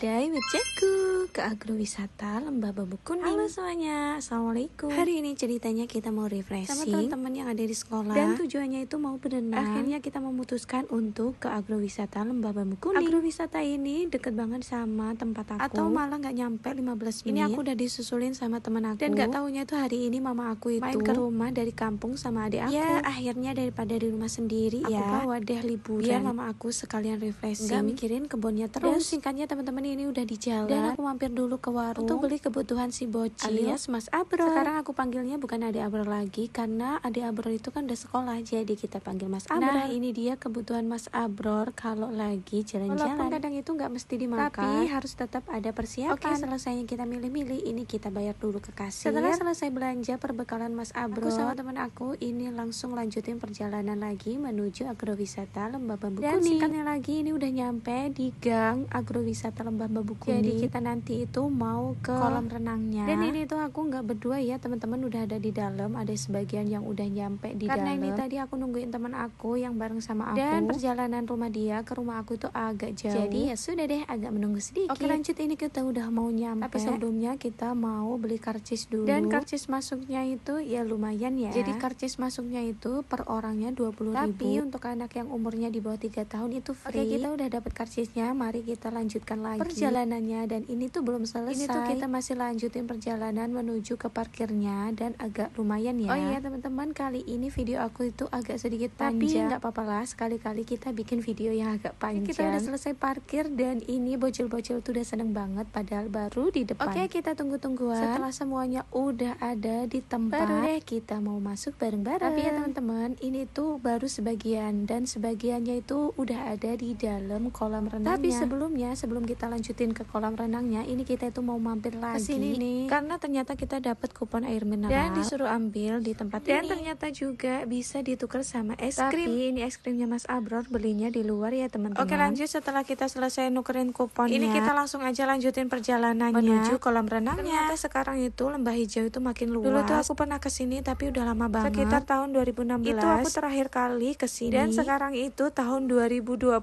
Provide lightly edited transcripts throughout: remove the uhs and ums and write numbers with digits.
Day with Ceku ke agrowisata Lembah Bambu Kuning. Halo semuanya, assalamualaikum. Hari ini ceritanya kita mau refreshing sama teman-teman yang ada di sekolah, dan tujuannya itu mau berenang. Akhirnya kita memutuskan untuk ke agrowisata Lembah Bambu Kuning. Agrowisata ini deket banget sama tempat aku, atau malah nggak nyampe 15 menit. Ini aku udah disusulin sama teman aku, dan nggak taunya tuh hari ini mama aku itu main ke rumah dari kampung sama adik aku. Ya akhirnya daripada di rumah sendiri, aku bawa deh liburan biar mama aku sekalian refreshing, nggak mikirin kebunnya terus. Dan singkatnya teman-teman, ini udah di jalan dan aku mampir dulu ke warung untuk beli kebutuhan si bocil alias Mas Abror. Sekarang aku panggilnya bukan Adik Abror lagi, karena Adik Abror itu kan udah sekolah, jadi kita panggil Mas Abror. Nah ini dia kebutuhan Mas Abror kalau lagi jalan-jalan. Walaupun kadang itu nggak mesti dimakan, tapi harus tetap ada persiapan. Oke, selesainya kita milih-milih, ini kita bayar dulu ke kasir. Setelah selesai belanja perbekalan Mas Abror, aku sama teman aku ini langsung lanjutin perjalanan lagi menuju agrowisata Lembah Bambu Kuning. Dan singkatnya lagi, ini udah nyampe di gang agrowisata Lembah Bambu Kuning. Jadi kita nanti itu mau ke kolam renangnya. Dan ini tuh aku nggak berdua ya teman-teman, udah ada di dalam, ada sebagian yang udah nyampe di dalam. Karena ini tadi aku nungguin teman aku yang bareng sama aku. Dan perjalanan rumah dia ke rumah aku itu agak jauh. Jadi ya sudah deh, agak menunggu sedikit. Oke lanjut, ini kita udah mau nyampe. Tapi sebelumnya kita mau beli karcis dulu. Dan karcis masuknya itu ya lumayan ya. Jadi karcis masuknya itu per orangnya 20.000. Tapi untuk anak yang umurnya di bawah 3 tahun itu free. Oke, kita udah dapat karcisnya, mari kita lanjutkan lagi perjalanannya. Dan ini tuh belum selesai. Ini tuh kita masih lanjutin perjalanan menuju ke parkirnya, dan agak lumayan ya. Oh iya teman-teman, kali ini video aku itu agak sedikit panjang. Tapi nggak apa-apa lah, sekali-kali kita bikin video yang agak panjang. Kita udah selesai parkir, dan ini bocil-bocil tuh udah seneng banget, padahal baru di depan. Oke, kita tunggu-tungguan. Setelah semuanya udah ada di tempat, baru deh kita mau masuk bareng-bareng. Tapi ya teman-teman, ini tuh baru sebagian, dan sebagiannya itu udah ada di dalam kolam renangnya. Tapi sebelumnya, sebelum kita lanjutin ke kolam renangnya, ini kita itu mau mampir lagi kesini nih, karena ternyata kita dapat kupon air mineral dan disuruh ambil di tempat ini. Dan ternyata juga bisa ditukar sama es krim. Tapi ini es krimnya Mas Abror belinya di luar ya teman-teman. Oke lanjut, setelah kita selesai nukerin kuponnya, ini kita langsung aja lanjutin perjalanannya menuju kolam renangnya. Ternyata sekarang itu lembah hijau itu makin luas. Dulu tuh aku pernah kesini tapi udah lama banget, sekitar tahun 2016 itu aku terakhir kali kesini. Dan sekarang itu tahun 2025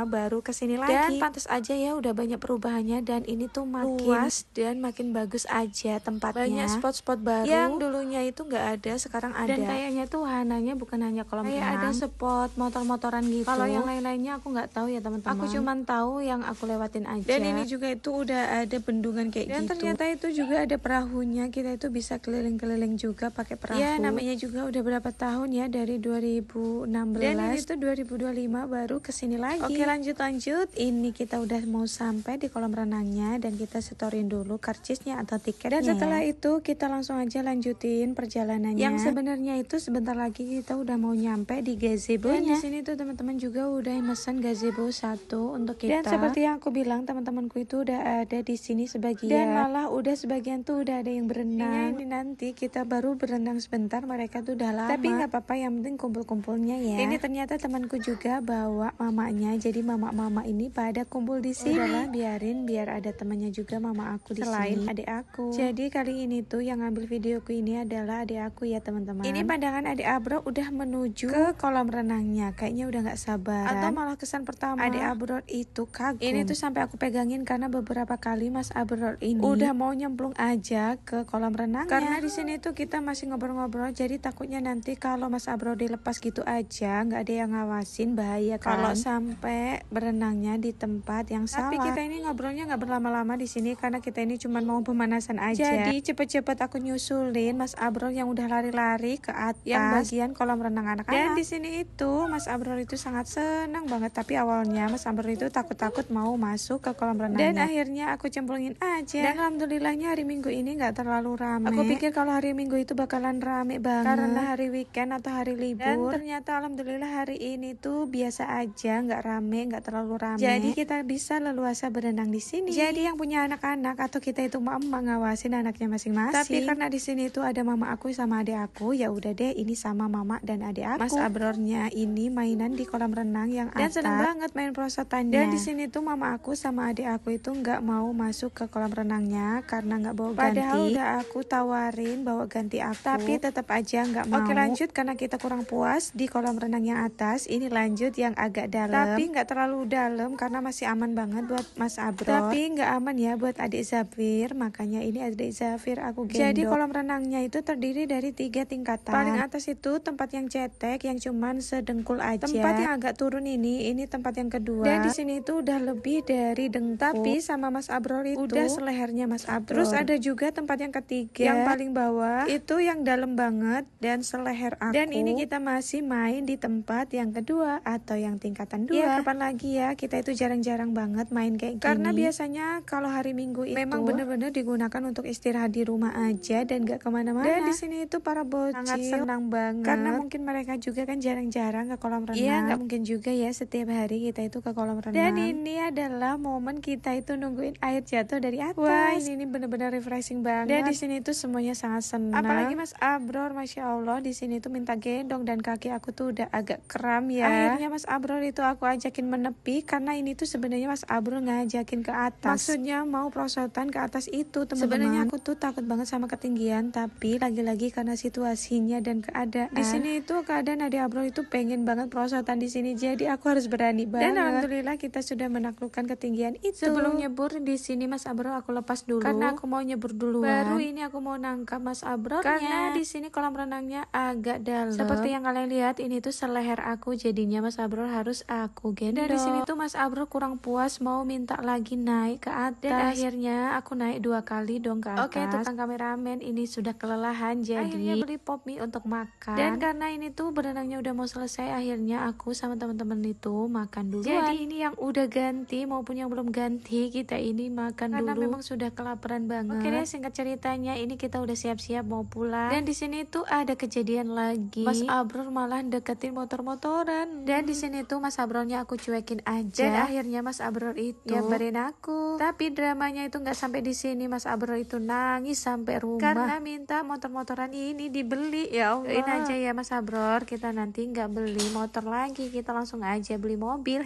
baru kesini lagi. Dan pantas aja ya, udah banyak perubahannya, dan ini tuh makin luas dan makin bagus aja tempatnya. Banyak spot-spot baru yang dulunya itu nggak ada, sekarang ada. Dan kayaknya tuh wahananya bukan hanya kolam renang, kayak ada spot motor-motoran gitu. Kalau yang lain-lainnya aku nggak tahu ya teman-teman. Aku cuman tahu yang aku lewatin aja. Dan ini juga itu udah ada bendungan kayak gitu. Dan ternyata itu juga ada perahunya. Kita itu bisa keliling-keliling juga pakai perahu. Ya namanya juga udah berapa tahun ya, dari 2016. Dan ini tuh 2025 baru kesini lagi. Oke lanjut. Ini kita udah mau sampai di kolam renangnya, dan kita setorin dulu karcisnya atau tiketnya. Dan setelah itu kita langsung aja lanjutin perjalanannya. Yang sebenarnya itu sebentar lagi kita udah mau nyampe di gazebo-nya. Dan di sini tuh teman-teman juga udah mesen gazebo 1 untuk kita. Dan seperti yang aku bilang, teman-temanku itu udah ada di sini sebagian. Dan malah udah sebagian tuh udah ada yang berenang. Ini nanti kita baru berenang sebentar, mereka tuh udah lama. Tapi nggak apa-apa, yang penting kumpul-kumpulnya ya. Ini ternyata temanku juga bawa mamanya, jadi mama-mama ini pada kumpul di sini. Udahlah biarin, biar ada temannya juga mama aku di sini, adik aku. Jadi kali ini tuh yang ngambil videoku ini adalah adik aku ya teman-teman. Ini pandangan adik Abror udah menuju ke kolam renangnya, kayaknya udah nggak sabaran. Atau malah kesan pertama adik Abror itu kagum. Ini tuh sampai aku pegangin karena beberapa kali Mas Abror ini udah mau nyemplung aja ke kolam renangnya. Karena di sini tuh kita masih ngobrol-ngobrol, jadi takutnya nanti kalau Mas Abror dilepas gitu aja, nggak ada yang ngawasin, bahaya kan kalau sampai berenangnya di tempat yang salah. Tapi kita ini ngobrolnya nggak berlama-lama di sini karena kita ini cuma mau pemanasan aja. Jadi cepet-cepet aku nyusulin Mas Abror yang udah lari-lari ke atas yang bagian kolam renang anak-anak. Dan di sini itu Mas Abror itu sangat senang banget, tapi awalnya Mas Abror itu takut-takut mau masuk ke kolam renangnya. Dan akhirnya aku cemplungin aja. Dan alhamdulillahnya hari Minggu ini nggak terlalu rame. Aku pikir kalau hari Minggu itu bakalan rame banget karena hari weekend atau hari libur. Dan ternyata alhamdulillah hari ini tuh biasa aja, nggak rame, nggak terlalu rame. Jadi kita bisa leluasa berenang di sini. Jadi yang punya anak-anak atau kita itu mau ngawasin anaknya masing-masing. Tapi karena di sini tuh ada mama aku sama adik aku, ya udah deh ini sama mama dan adik aku. Mas Abrornya ini mainan di kolam renang yang atas. Dan seneng banget main prosotannya. Dan di sini tuh mama aku sama adik aku itu nggak mau masuk ke kolam renangnya karena nggak bawa ganti. Padahal udah aku tawarin bawa ganti aku, tapi tetap aja nggak mau. Oke lanjut, karena kita kurang puas di kolam renang yang atas, ini lanjut yang agak dalam. Tapi nggak terlalu dalam karena masih aman banget buat Mas Abror. Tapi nggak aman ya buat adik Zafir, makanya ini adik Zafir aku gendong. Jadi kolam renangnya itu terdiri dari 3 tingkatan. Paling atas itu tempat yang cetek yang cuman sedengkul aja. Tempat yang agak turun ini tempat yang kedua. Dan di sini itu udah lebih dari dengkul. Tapi sama Mas Abror itu udah selehernya Mas Abror. Terus ada juga tempat yang ketiga yang paling bawah itu yang dalam banget dan seleher aku. Dan ini kita masih main di tempat yang kedua atau yang tingkatan 2. Ya kapan lagi ya, kita itu jarang-jarang banget main kayak gini. Karena biasanya kalau hari Minggu itu memang bener-bener digunakan untuk istirahat di rumah aja dan gak kemana-mana. Dan di sini itu para bocil sangat senang banget karena mungkin mereka juga kan jarang-jarang ke kolam renang. Iya, nggak mungkin juga ya setiap hari kita itu ke kolam renang. Dan ini adalah momen kita itu nungguin air jatuh dari atas. Wah, ini bener-bener refreshing banget. Dan di sini tuh semuanya sangat senang. Apalagi Mas Abror, masya Allah, di sini tuh minta gendong dan kaki aku tuh udah agak kram ya. Akhirnya Mas Abror itu aku ajakin menepi karena ini tuh sebenarnya Mas Abror ngajakin ke atas. Maksudnya mau prosotan ke atas itu, teman-teman. Sebenarnya aku tuh takut banget sama ketinggian, tapi lagi-lagi karena situasinya dan keadaan. Di sini itu keadaan adik Abror itu pengen banget prosotan di sini, jadi aku harus berani banget. Dan alhamdulillah kita sudah menaklukkan ketinggian itu. Sebelum nyebur di sini Mas Abror aku lepas dulu karena aku mau nyebur duluan. Baru ini aku mau nangkap Mas Abrornya. Karena di sini kolam renangnya agak dalam. Seperti yang kalian lihat, ini tuh seleher aku, jadinya Mas Abror harus aku gendong. Dan di sini tuh Mas Abror kurang puas mau minta lagi naik ke atas. Dan akhirnya aku naik 2 kali dong ke atas. Oke, tukang kameramen ini sudah kelelahan, jadi akhirnya beli pop mie untuk makan. Dan karena ini tuh berenangnya udah mau selesai, akhirnya aku sama teman-teman itu makan duluan. Jadi ini yang udah ganti maupun yang belum ganti, kita ini makan karena dulu. Memang sudah kelaparan banget. Oke deh, singkat ceritanya ini kita udah siap-siap mau pulang. Dan di sini tuh ada kejadian lagi. Mas Abror malah deketin motor-motoran. Dan di sini tuh Mas Abrornya aku cuekin aja. Dan akhirnya Mas Abror itu nyabarin aku. Tapi dramanya itu nggak sampai di sini. Mas Abror itu nangis sampai rumah karena minta motor-motoran ini dibeli. Ya Allah. Ini aja ya Mas Abror, kita nanti nggak beli motor lagi, kita langsung aja beli mobil.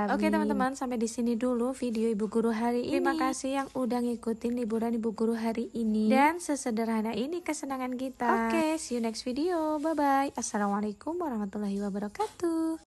Oke teman-teman, sampai di sini dulu video Ibu Guru hari ini. Terima kasih yang udah ngikutin liburan Ibu Guru hari ini. Dan sesederhana ini kesenangan kita. Oke, see you next video. Bye bye. Assalamualaikum warahmatullahi wabarakatuh.